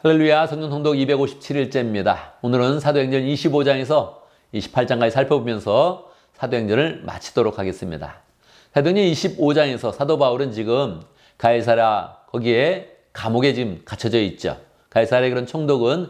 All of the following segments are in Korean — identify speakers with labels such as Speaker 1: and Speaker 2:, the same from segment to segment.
Speaker 1: 할렐루야, 성경 통독 257일째입니다. 오늘은 사도행전 25장에서 28장까지 살펴보면서 사도행전을 마치도록 하겠습니다. 사도행전 25장에서 사도 바울은 지금 가이사랴 거기에 감옥에 지금 갇혀져 있죠. 가이사랴의 그런 총독은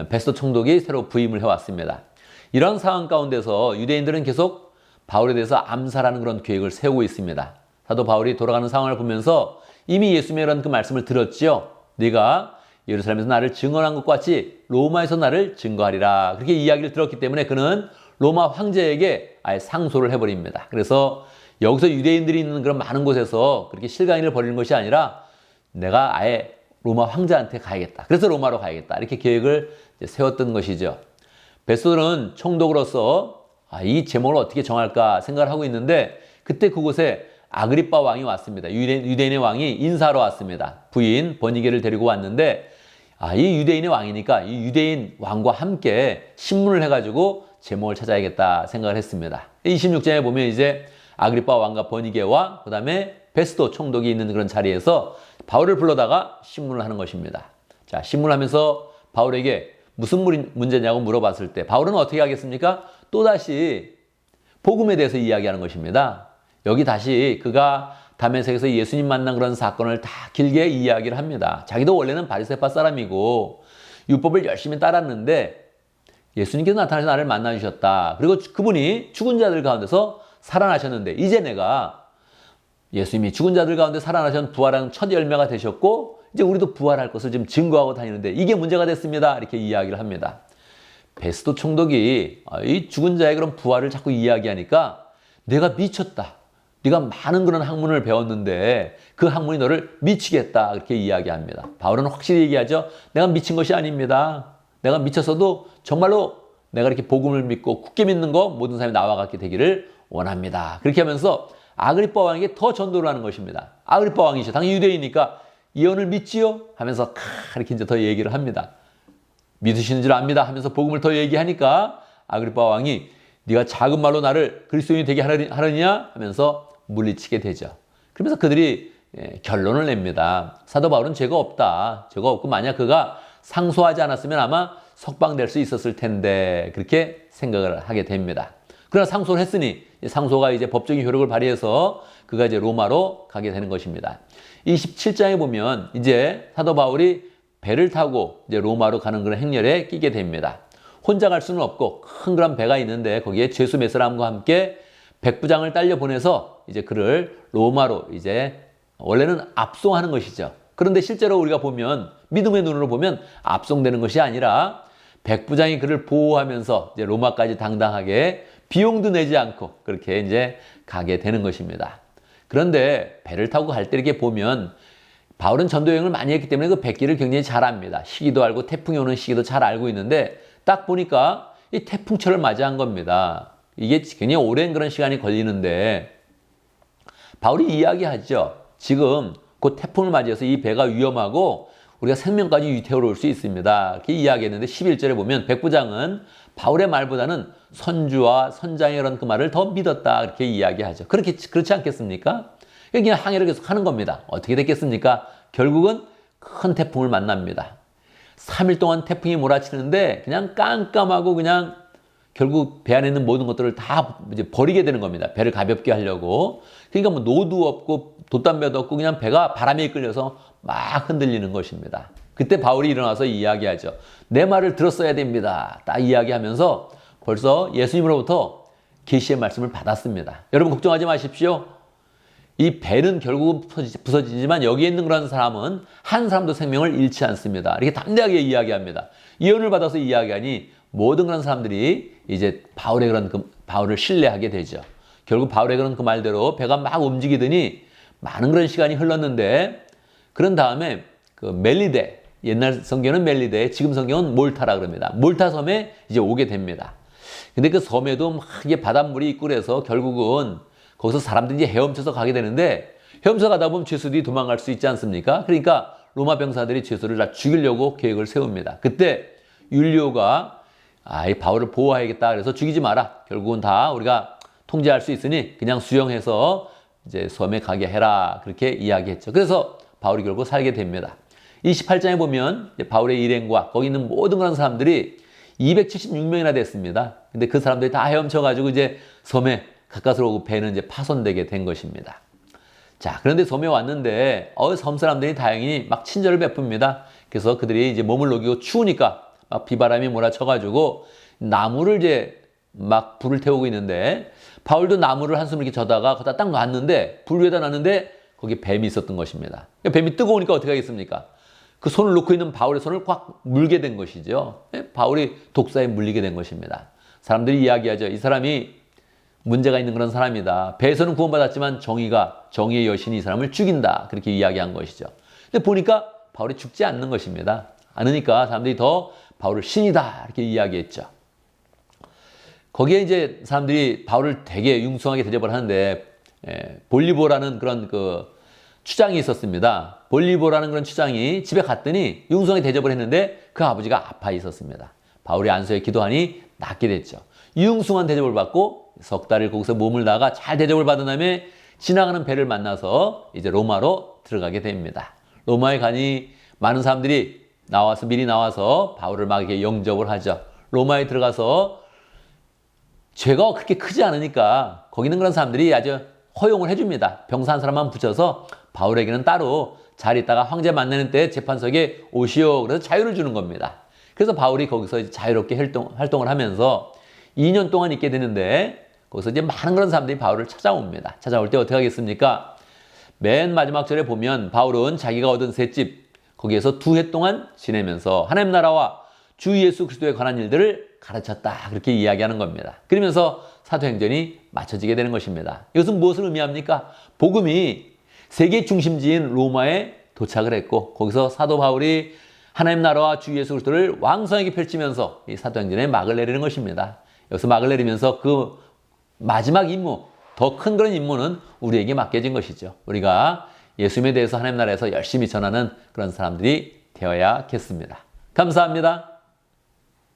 Speaker 1: 베스도 총독이 새로 부임을 해왔습니다. 이런 상황 가운데서 유대인들은 계속 바울에 대해서 암살하는 그런 계획을 세우고 있습니다. 사도 바울이 돌아가는 상황을 보면서 이미 예수님의 그런 그 말씀을 들었죠. 네가 예루살렘에서 나를 증언한 것과 같이 로마에서 나를 증거하리라. 그렇게 이야기를 들었기 때문에 그는 로마 황제에게 아예 상소를 해버립니다. 그래서 여기서 유대인들이 있는 그런 많은 곳에서 그렇게 실강이를 벌이는 것이 아니라 내가 아예 로마 황제한테 가야겠다. 그래서 로마로 가야겠다. 이렇게 계획을 세웠던 것이죠. 베스도는 총독으로서 이 제목을 어떻게 정할까 생각을 하고 있는데 그때 그곳에 아그리빠 왕이 왔습니다. 유대인의 왕이 인사하러 왔습니다. 부인 버니게를 데리고 왔는데 이 유대인의 왕이니까 이 유대인 왕과 함께 신문을 해가지고 제목을 찾아야겠다 생각을 했습니다. 26장에 보면 이제 아그리빠 왕과 버니게와 그 다음에 베스도 총독이 있는 그런 자리에서 바울을 불러다가 신문을 하는 것입니다. 자, 신문을 하면서 바울에게 무슨 문제냐고 물어봤을 때 바울은 어떻게 하겠습니까? 또다시 복음에 대해서 이야기하는 것입니다. 여기 다시 그가 다메섹에서 예수님 만난 그런 사건을 다 길게 이야기를 합니다. 자기도 원래는 바리새파 사람이고 율법을 열심히 따랐는데 예수님께서 나타나서 나를 만나주셨다. 그리고 그분이 죽은 자들 가운데서 살아나셨는데 이제 내가 예수님이 죽은 자들 가운데 살아나신 부활한 첫 열매가 되셨고 이제 우리도 부활할 것을 지금 증거하고 다니는데 이게 문제가 됐습니다. 이렇게 이야기를 합니다. 베스도 총독이 이 죽은 자의 그런 부활을 자꾸 이야기하니까 내가 미쳤다. 네가 많은 그런 학문을 배웠는데 그 학문이 너를 미치겠다. 그렇게 이야기합니다. 바울은 확실히 얘기하죠. 내가 미친 것이 아닙니다. 내가 미쳤어도 정말로 내가 이렇게 복음을 믿고 굳게 믿는 거 모든 사람이 나와 같게 되기를 원합니다. 그렇게 하면서 아그리빠 왕에게 더 전도를 하는 것입니다. 아그리빠 왕이죠. 당연히 유대인이니까 예언을 믿지요? 하면서 이렇게 이제 더 얘기를 합니다. 믿으시는 줄 압니다. 하면서 복음을 더 얘기하니까 아그리빠 왕이 네가 작은 말로 나를 그리스도인이 되게 하느냐? 하면서 물리치게 되죠. 그러면서 그들이 결론을 냅니다. 사도 바울은 죄가 없다. 죄가 없고 만약 그가 상소하지 않았으면 아마 석방될 수 있었을 텐데 그렇게 생각을 하게 됩니다. 그러나 상소를 했으니 상소가 이제 법적인 효력을 발휘해서 그가 이제 로마로 가게 되는 것입니다. 27장에 보면 이제 사도 바울이 배를 타고 이제 로마로 가는 그런 행렬에 끼게 됩니다. 혼자 갈 수는 없고 큰 그런 배가 있는데 거기에 죄수 몇 사람과 함께 백부장을 딸려 보내서 이제 그를 로마로 이제 원래는 압송하는 것이죠. 그런데 실제로 우리가 보면 믿음의 눈으로 보면 압송되는 것이 아니라 백부장이 그를 보호하면서 이제 로마까지 당당하게 비용도 내지 않고 그렇게 이제 가게 되는 것입니다. 그런데 배를 타고 갈 때 이렇게 보면 바울은 전도 여행을 많이 했기 때문에 그 백기를 굉장히 잘 압니다. 시기도 알고 태풍이 오는 시기도 잘 알고 있는데 딱 보니까 이 태풍철을 맞이한 겁니다. 이게 굉장히 오랜 그런 시간이 걸리는데 바울이 이야기하죠. 지금 그 태풍을 맞이해서 이 배가 위험하고 우리가 생명까지 위태로울 수 있습니다. 이렇게 이야기했는데 11절에 보면 백부장은 바울의 말보다는 선주와 선장의 그런 그 말을 더 믿었다. 이렇게 이야기하죠. 그렇지 않겠습니까? 그냥 항해를 계속 하는 겁니다. 어떻게 됐겠습니까? 결국은 큰 태풍을 만납니다. 3일 동안 태풍이 몰아치는데 그냥 깜깜하고 그냥 결국 배 안에 있는 모든 것들을 다 이제 버리게 되는 겁니다. 배를 가볍게 하려고. 그러니까 뭐 노도 없고 돛담배도 없고 그냥 배가 바람에 이끌려서 막 흔들리는 것입니다. 그때 바울이 일어나서 이야기하죠. 내 말을 들었어야 됩니다. 딱 이야기하면서 벌써 예수님으로부터 계시의 말씀을 받았습니다. 여러분 걱정하지 마십시오. 이 배는 결국은 부서지지만 여기에 있는 그런 사람은 한 사람도 생명을 잃지 않습니다. 이렇게 담대하게 이야기합니다. 예언을 받아서 이야기하니 모든 그런 사람들이 이제 바울을 신뢰하게 되죠. 결국 바울의 그런 그 말대로 배가 막 움직이더니 많은 그런 시간이 흘렀는데 그런 다음에 그 멜리데, 옛날 성경은 멜리데, 지금 성경은 몰타라 그럽니다. 몰타 섬에 이제 오게 됩니다. 근데 그 섬에도 막 이게 바닷물이 있고 그래서 결국은 거기서 사람들이 헤엄쳐서 가게 되는데 헤엄쳐 가다 보면 죄수들이 도망갈 수 있지 않습니까? 그러니까 로마 병사들이 죄수를 다 죽이려고 계획을 세웁니다. 그때 율리오가 이 바울을 보호해야겠다. 그래서 죽이지 마라. 결국은 다 우리가 통제할 수 있으니 그냥 수용해서 이제 섬에 가게 해라. 그렇게 이야기했죠. 그래서 바울이 결국 살게 됩니다. 28장에 보면 바울의 일행과 거기 있는 모든 그런 사람들이 276명이나 됐습니다. 근데 그 사람들이 다 헤엄쳐가지고 이제 섬에 가까스로 오고 배는 이제 파손되게 된 것입니다. 자, 그런데 섬에 왔는데 섬 사람들이 다행히 막 친절을 베풉니다. 그래서 그들이 이제 몸을 녹이고 추우니까 막 비바람이 몰아쳐가지고 나무를 이제 막 불을 태우고 있는데 바울도 나무를 한숨을 이렇게 져다가 거기다 딱 놨는데 불 위에다 놨는데 거기 뱀이 있었던 것입니다. 뱀이 뜨거우니까 어떻게 하겠습니까? 그 손을 놓고 있는 바울의 손을 꽉 물게 된 것이죠. 바울이 독사에 물리게 된 것입니다. 사람들이 이야기하죠. 이 사람이 문제가 있는 그런 사람이다. 배에서는 구원받았지만 정의의 여신이 이 사람을 죽인다. 그렇게 이야기한 것이죠. 근데 보니까 바울이 죽지 않는 것입니다. 않으니까 사람들이 더 바울을 신이다. 이렇게 이야기했죠. 거기에 이제 사람들이 바울을 되게 융숭하게 대접을 하는데 볼리보라는 그런 그 추장이 있었습니다. 볼리보라는 그런 추장이 집에 갔더니 융숭하게 대접을 했는데 그 아버지가 아파 있었습니다. 바울이 안수에 기도하니 낫게 됐죠. 융숭한 대접을 받고 석 달을 거기서 머물다가 잘 대접을 받은 다음에 지나가는 배를 만나서 이제 로마로 들어가게 됩니다. 로마에 가니 많은 사람들이 미리 나와서 바울을 막 이렇게 영접을 하죠. 로마에 들어가서 죄가 그렇게 크지 않으니까 거기 있는 그런 사람들이 아주 허용을 해줍니다. 병사 한 사람만 붙여서 바울에게는 따로 잘 있다가 황제 만나는 때 재판석에 오시오. 그래서 자유를 주는 겁니다. 그래서 바울이 거기서 자유롭게 활동을 하면서 2년 동안 있게 되는데 거기서 이제 많은 그런 사람들이 바울을 찾아옵니다. 찾아올 때 어떻게 하겠습니까? 맨 마지막 절에 보면 바울은 자기가 얻은 셋집 거기에서 2해 동안 지내면서 하나님 나라와 주 예수 그리스도에 관한 일들을 가르쳤다. 그렇게 이야기하는 겁니다. 그러면서 사도행전이 맞춰지게 되는 것입니다. 이것은 무엇을 의미합니까? 복음이 세계 중심지인 로마에 도착을 했고 거기서 사도 바울이 하나님 나라와 주 예수 그리스도를 왕성하게 펼치면서 이 사도행전에 막을 내리는 것입니다. 여기서 막을 내리면서 그 마지막 임무, 더 큰 그런 임무는 우리에게 맡겨진 것이죠. 우리가 예수님에 대해서 하나님 나라에서 열심히 전하는 그런 사람들이 되어야겠습니다. 감사합니다.